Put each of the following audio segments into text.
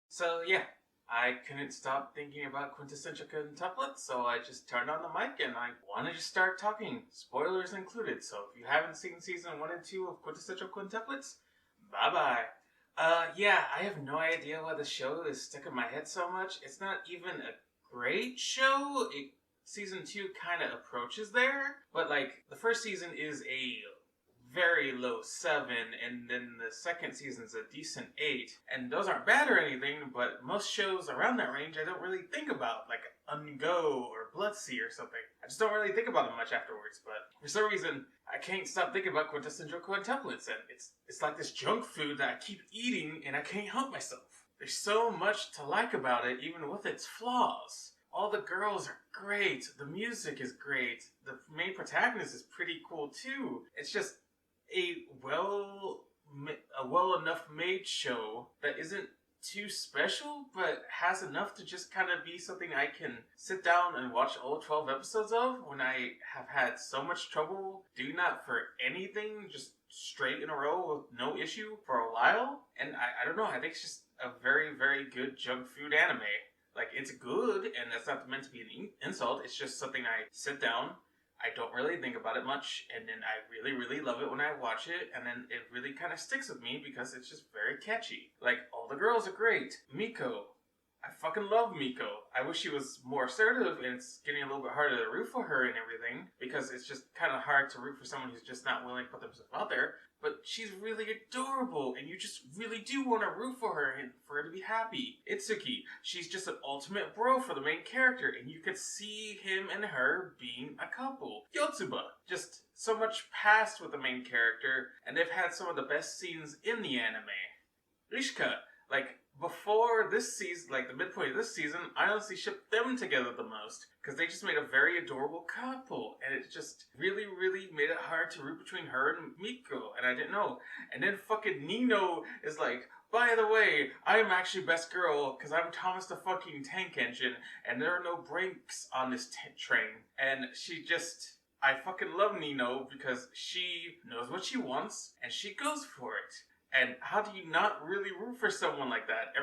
So yeah, I couldn't stop thinking about Quintessential Quintuplets, so I just turned on the mic and I wanted to start talking, spoilers included. So if you haven't seen season 1 and 2 of Quintessential Quintuplets, bye bye. Yeah, I have no idea why the show is stuck in my head so much. It's not even a great show. Season 2 kind of approaches there, but like the first season is a very low 7, and then the second season's a decent 8. And those aren't bad or anything, but most shows around that range I don't really think about, like Ungo or Bloodsea or something. I just don't really think about them much afterwards, but for some reason, I can't stop thinking about Quintessential Quintuplets, and it's like this junk food that I keep eating and I can't help myself. There's so much to like about it, even with its flaws. All the girls are great, the music is great, the main protagonist is pretty cool too. It's just a well enough made show that isn't too special, but has enough to just kind of be something I can sit down and watch all 12 episodes of when I have had so much trouble doing that for anything, just straight in a row with no issue for a while. And I don't know, I think it's just a very, very good junk food anime. Like, it's good, and that's not meant to be an insult, it's just something I sit down, I don't really think about it much, and then I really, really love it when I watch it, and then it really kind of sticks with me because it's just very catchy. Like, all the girls are great. Miko. I fucking love Miko. I wish she was more assertive, and it's getting a little bit harder to root for her and everything, because it's just kind of hard to root for someone who's just not willing to put themselves out there. But she's really adorable, and you just really do want to root for her and for her to be happy. Itsuki, she's just an ultimate bro for the main character, and you could see him and her being a couple. Yotsuba, just so much past with the main character, and they've had some of the best scenes in the anime. Rishika, like, before this season, like the midpoint of this season, I honestly shipped them together the most because they just made a very adorable couple, and it just really, really made it hard to root between her and Miko, and I didn't know. And then fucking Nino is like, by the way, I'm actually best girl because I'm Thomas the fucking Tank Engine, and there are no brakes on this train. And she just, I fucking love Nino because she knows what she wants and she goes for it. And how do you not really root for someone like that?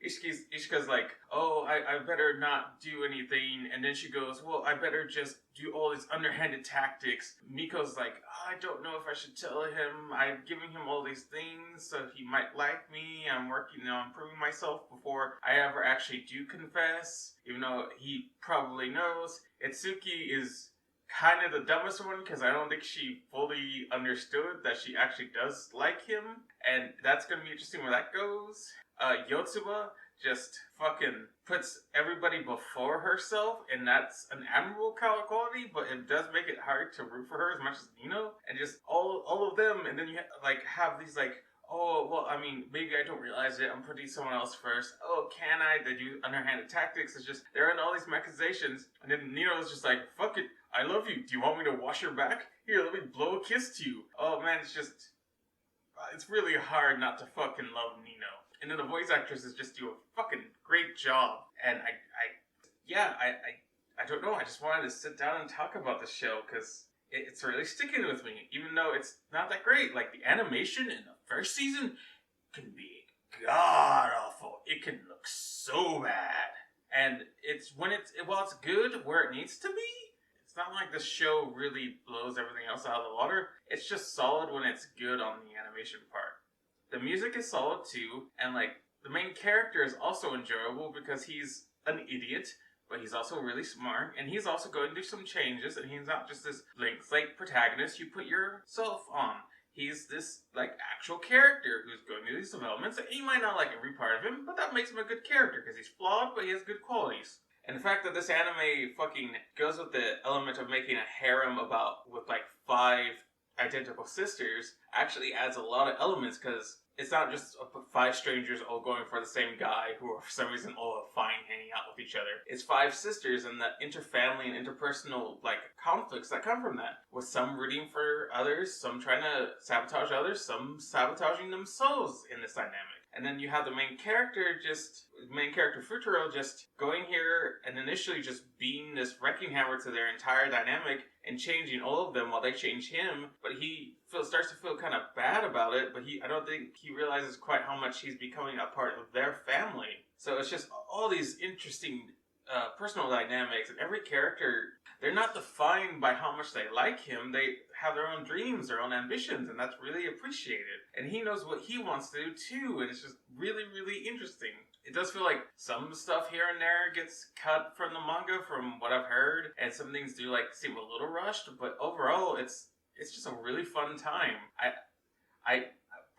Ishika's like, oh, I better not do anything. And then she goes, well, I better just do all these underhanded tactics. Miko's like, oh, I don't know if I should tell him. I'm giving him all these things so he might like me. I'm working on proving myself before I ever actually do confess. Even though he probably knows. Itsuki is kind of the dumbest one because I don't think she fully understood that she actually does like him, and that's gonna be interesting where that goes. Yotsuba just fucking puts everybody before herself, and that's an admirable quality, but it does make it hard to root for her as much as Nino, and just all of them, and then you have these like, oh, well, I mean, maybe I don't realize it. I'm putting someone else first. Oh, can I? They do underhanded tactics. It's just, they're in all these mechanizations. And then Nero's just like, fuck it. I love you. Do you want me to wash your back? Here, let me blow a kiss to you. Oh, man, it's really hard not to fucking love Nino. And then the voice actresses just do a fucking great job. And I don't know. I just wanted to sit down and talk about the show because it's really sticking with me, even though it's not that great. Like, the animation in the first season can be god-awful. It can look so bad. And while it's good where it needs to be, it's not like the show really blows everything else out of the water. It's just solid when it's good on the animation part. The music is solid too, and like, the main character is also enjoyable because he's an idiot, but he's also really smart, and he's also going through some changes, and he's not just this blank slate protagonist you put yourself on. He's this, like, actual character who's going through these developments, and you might not like every part of him, but that makes him a good character, because he's flawed, but he has good qualities. And the fact that this anime fucking goes with the element of making a harem with, like, 5 identical sisters actually adds a lot of elements, because it's not just 5 strangers all going for the same guy who are for some reason all fine hanging out with each other. It's 5 sisters and the interfamily and interpersonal like conflicts that come from that. With some rooting for others, some trying to sabotage others, some sabotaging themselves in this dynamic. And then you have the main character Futuro just going here and initially just being this wrecking hammer to their entire dynamic and changing all of them while they change him, but he starts to feel kind of bad about it, but I don't think he realizes quite how much he's becoming a part of their family. So it's just all these interesting personal dynamics, and every character, they're not defined by how much they like him. They have their own dreams, their own ambitions, and that's really appreciated. And he knows what he wants to do too, and it's just really, really interesting. It does feel like some stuff here and there gets cut from the manga from what I've heard, and some things do seem a little rushed, but overall it's just a really fun time.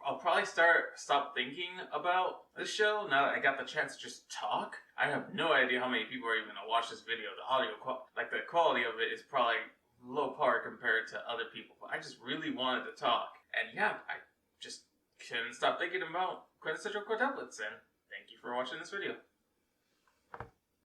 I'll probably stop thinking about this show now that I got the chance to just talk. I have no idea how many people are even gonna watch this video. The audio the quality of it is probably low par compared to other people. But I just really wanted to talk, and yeah, I just couldn't stop thinking about Quintessential Quintuplets. And thank you for watching this video.